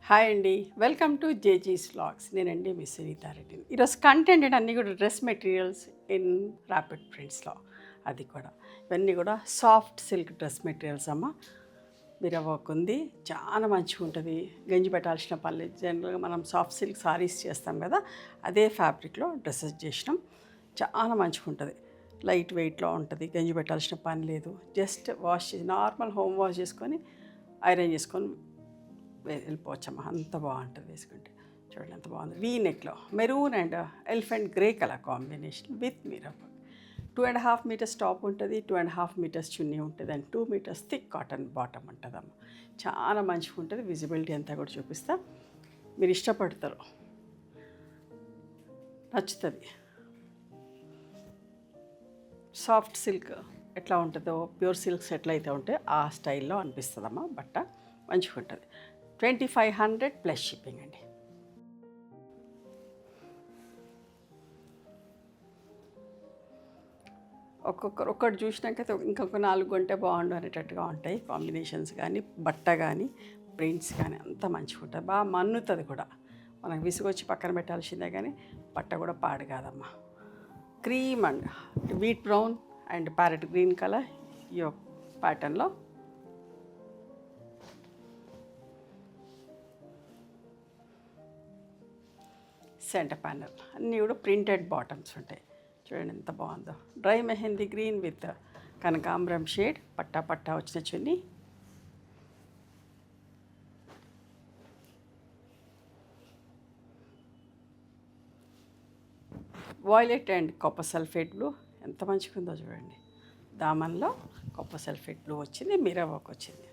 Hi అండి, welcome to జేజీస్ vlogs. నేనండి miss సునీతారెడ్డిని. ఈరోజు కంటెంట్ అన్నీ కూడా డ్రెస్ మెటీరియల్స్ ఇన్ ర్యాపిడ్ ప్రింట్స్లో, అది కూడా ఇవన్నీ కూడా సాఫ్ట్ సిల్క్ డ్రెస్ మెటీరియల్స్ అమ్మ. మిర్రర్ వర్క్ ఉంది, చాలా మంచిగా ఉంటుంది. గంజి పెట్టాల్సిన పని లేదు. జనరల్గా మనం సాఫ్ట్ సిల్క్ సారీస్ చేస్తాం కదా, అదే ఫ్యాబ్రిక్లో డ్రెస్సెస్ చేసినాం. చాలా మంచిగా ఉంటుంది, లైట్ వెయిట్లో ఉంటుంది. గంజి పెట్టాల్సిన పని లేదు. జస్ట్ వాష్ చేసి నార్మల్ హోమ్ వాష్ చేసుకొని ఐరన్ చేసుకొని వెళ్ళిపోవచ్చమ్మా. అంత బాగుంటుంది వేసుకుంటే. చూడండి ఎంత బాగుంది. వీ నెక్లో maroon and elephant grey colour combination with mirror work. 2.5 metres top ఉంటుంది, 2.5 మీటర్స్ చున్నీ ఉంటుంది, and 2 metres thick cotton bottom ఉంటుందమ్మ. చాలా మంచిగా ఉంటుంది. విజిబిలిటీ అంతా కూడా చూపిస్తా, మీరు ఇష్టపడతారు, నచ్చుతుంది. సాఫ్ట్ సిల్క్ ఎట్లా ఉంటుందో, ప్యూర్ సిల్క్స్ ఎట్లయితే ఉంటే ఆ స్టైల్లో అనిపిస్తుందమ్మా. బట్ట మంచిగా ఉంటుంది. 2500 ప్లస్ షిప్పింగ్ అండి. ఒక్కటి చూసినాక ఇంకొక 4 కొంటే బాగుండు అనేటట్టుగా ఉంటాయి కాంబినేషన్స్. కానీ బట్ట కానీ ప్రింట్స్ కానీ అంత మంచిగా ఉంటుంది. బాగా మన్నుతుంది కూడా, మనకు విసుగొచ్చి పక్కన పెట్టాల్సిందే. కానీ బట్ట కూడా పాడు కాదమ్మా. Cream and wheat brown and parrot green colour ఈ ప్యాటర్న్లో సెంటర్ ప్యానల్ అన్నీ కూడా ప్రింటెడ్ బాటమ్స్ ఉంటాయి. చూడండి ఎంత బాగుందో. డ్రై మెహందీ గ్రీన్ విత్ కనకాంబరం షేడ్, పట్టా పట్టా వచ్చిన చున్నీ. Violet and copper sulphate blue ఎంత మంచిగా ఉందో చూడండి. దామన్లో కాపర్ సల్ఫేట్ బ్లూ వచ్చింది, మిర్రర్ వర్క్ వచ్చింది.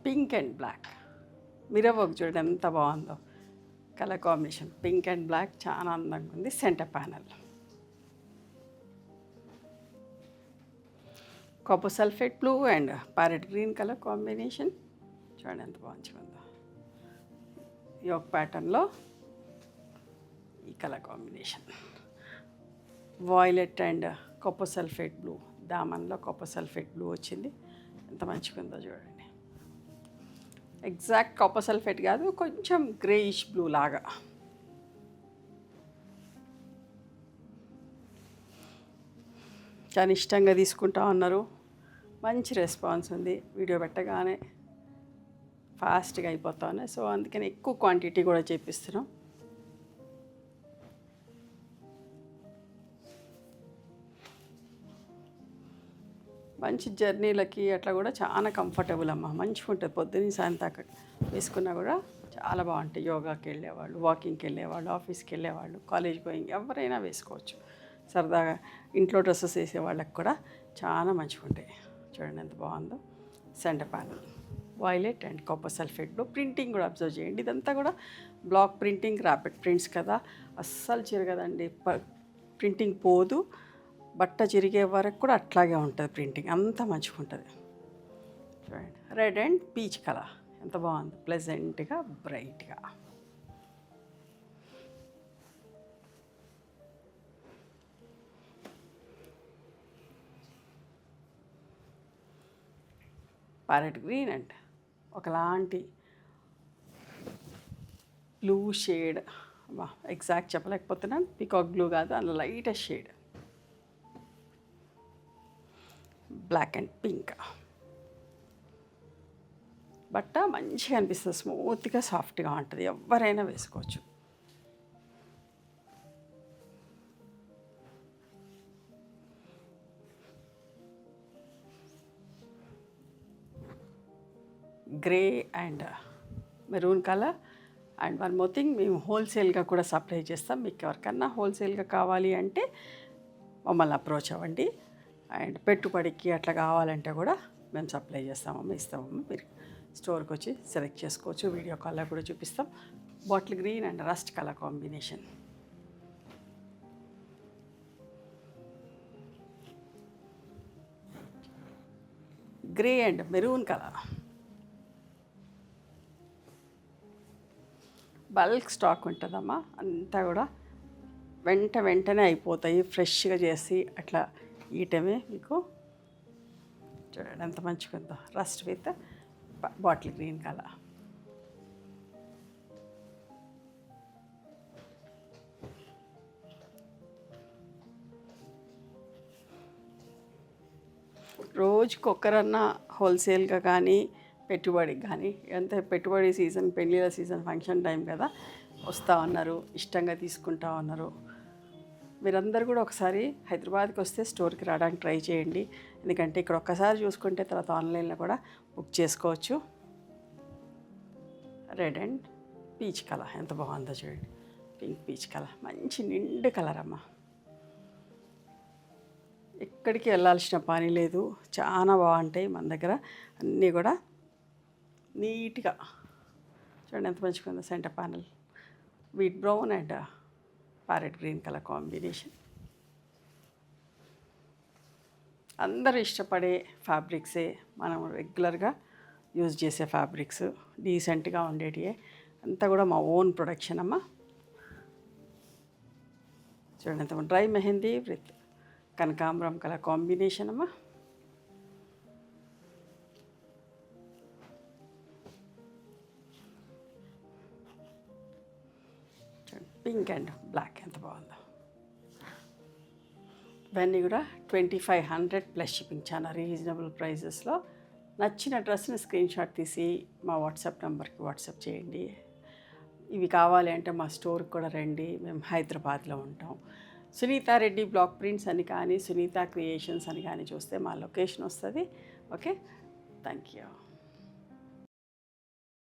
Pink and black mirror work చూడండి ఎంత బాగుందో. Colour combination pink and black చాలా అందంగా ఉంది. Centre panel copper sulphate blue and parrot green colour combination. చూడండి ఎంత మంచిగా ఉందో. ఈ ఒక ప్యాటర్న్లో ఈ colour combination violet and copper sulphate blue. దామన్లో కాపర్ సల్ఫేట్ బ్లూ వచ్చింది, ఎంత మంచిగా ఉందో చూడండి. ఎగ్జాక్ట్ కాపర్ సల్ఫేట్ కాదు, కొంచెం గ్రేయిష్ బ్లూ లాగా. చాలా ఇష్టంగా తీసుకుంటా ఉన్నారు, మంచి రెస్పాన్స్ ఉంది. వీడియో పెట్టగానే ఫాస్ట్గా అయిపోతా ఉన్నాయి, సో అందుకని ఎక్కువ క్వాంటిటీ కూడా చేపిస్తున్నాం. మంచి జర్నీలకి అట్లా కూడా చాలా కంఫర్టబుల్ అమ్మ. మంచిగా ఉంటుంది. పొద్దున్న సాయంత్రం వేసుకున్నా కూడా చాలా బాగుంటాయి. యోగాకి వెళ్ళేవాళ్ళు, వాకింగ్కి వెళ్ళేవాళ్ళు, ఆఫీస్కి వెళ్ళేవాళ్ళు, కాలేజ్ గోయింగ్ ఎవరైనా వేసుకోవచ్చు. సరదాగా ఇంట్లో డ్రెస్సెస్ వేసే వాళ్ళకి కూడా చాలా మంచిగా ఉంటాయి. చూడండి ఎంత బాగుందో. Centre panel violet and copper sulphate blue. Printing కూడా అబ్జర్వ్ చేయండి. ఇదంతా కూడా బ్లాక్ ప్రింటింగ్, ర్యాపిడ్ ప్రింట్స్ కదా, అస్సలు చిరగదండి. ప్రింటింగ్ పోదు, బట్ట చిరిగే వరకు కూడా అట్లాగే ఉంటుంది. ప్రింటింగ్ అంత మంచిగా ఉంటుంది. చూడండి రెడ్ అండ్ పీచ్ కలర్ ఎంత బాగుంది, ప్లెజెంట్గా బ్రైట్గా. ప్యారెట్ గ్రీన్ అండ్ ఒకలాంటి బ్లూ షేడ్. ఎగ్జాక్ట్ చెప్పలేకపోతున్నాను, పికాక్ బ్లూ కాదు, అందులో lightest shade. Black and pink. బట్ట మంచిగా అనిపిస్తుంది, స్మూత్గా సాఫ్ట్గా ఉంటుంది, ఎవరైనా వేసుకోవచ్చు. Grey and maroon colour. And one more thing, మేము హోల్సేల్గా కూడా సప్లై చేస్తాం. మీకు ఎవరికన్నా హోల్సేల్గా కావాలి అంటే మమ్మల్ని అప్రోచ్ అవ్వండి. అండ్ పెట్టుబడికి అట్లా కావాలంటే కూడా మేము సప్లై చేస్తామమ్మా, ఇస్తామమ్మా. మీరు స్టోర్కి వచ్చి సెలెక్ట్ చేసుకోవచ్చు. వీడియో కాల్లో కూడా చూపిస్తాం. Bottle green and rust colour combination. Grey and maroon colour. Bulk stock ఉంటుందమ్మా, అంతా కూడా వెంటనే అయిపోతాయి. ఫ్రెష్గా చేసి అట్లా ఇయటమే మీకు చూడండి ఎంత మంచిగా ఉందో, rust with bottle green colour. రోజుకి ఒక్కరన్నా హోల్సేల్గా కానీ పెట్టుబడికి కానీ, ఎంత పెట్టుబడి సీజన్, పెళ్ళిళ్ళ సీజన్, ఫంక్షన్ టైం కదా, వస్తూ ఉన్నారు, ఇష్టంగా తీసుకుంటా ఉన్నారు. మీరందరూ కూడా ఒకసారి హైదరాబాద్కి వస్తే స్టోర్కి రావడానికి ట్రై చేయండి. ఎందుకంటే ఇక్కడ ఒక్కసారి చూసుకుంటే తర్వాత ఆన్లైన్లో కూడా బుక్ చేసుకోవచ్చు. రెడ్ అండ్ పీచ్ కలర్ ఎంత బాగుందో చూడండి, పింక్ పీచ్ కలర్, మంచి నిండు కలర్ అమ్మ. ఎక్కడికి వెళ్ళాల్సిన పని లేదు, చాలా బాగుంటాయి మన దగ్గర అన్నీ కూడా నీట్గా. చూడండి ఎంత మంచిగా ఉందో, centre panel wheat brown and parrot green colour combination. అందరూ ఇష్టపడే ఫ్యాబ్రిక్సే, మనం రెగ్యులర్గా యూజ్ చేసే ఫ్యాబ్రిక్స్, డీసెంట్గా ఉండేటివే, అంతా కూడా మా ఓన్ ప్రొడక్షన్ అమ్మ. చూడండి ఎంత డ్రై మెహందీ విత్ కనకాంబరం కలర్ కాంబినేషన్ అమ్మ. పింక్ అండ్ బ్లాక్ ఎంత బాగుందో. ఇవన్నీ కూడా 2500 ప్లస్ షిప్పింగ్, చాలా రీజనబుల్ ప్రైజెస్లో. నచ్చిన డ్రెస్ని స్క్రీన్ షాట్ తీసి మా వాట్సాప్ నెంబర్కి వాట్సాప్ చేయండి. ఇవి కావాలి అంటే మా స్టోర్కి కూడా రండి, మేము హైదరాబాద్లో ఉంటాం. సునీతా రెడ్డి బ్లాక్ ప్రింట్స్ అని కానీ, సునీత క్రియేషన్స్ అని కానీ చూస్తే మా లొకేషన్ వస్తుంది. Okay, thank you.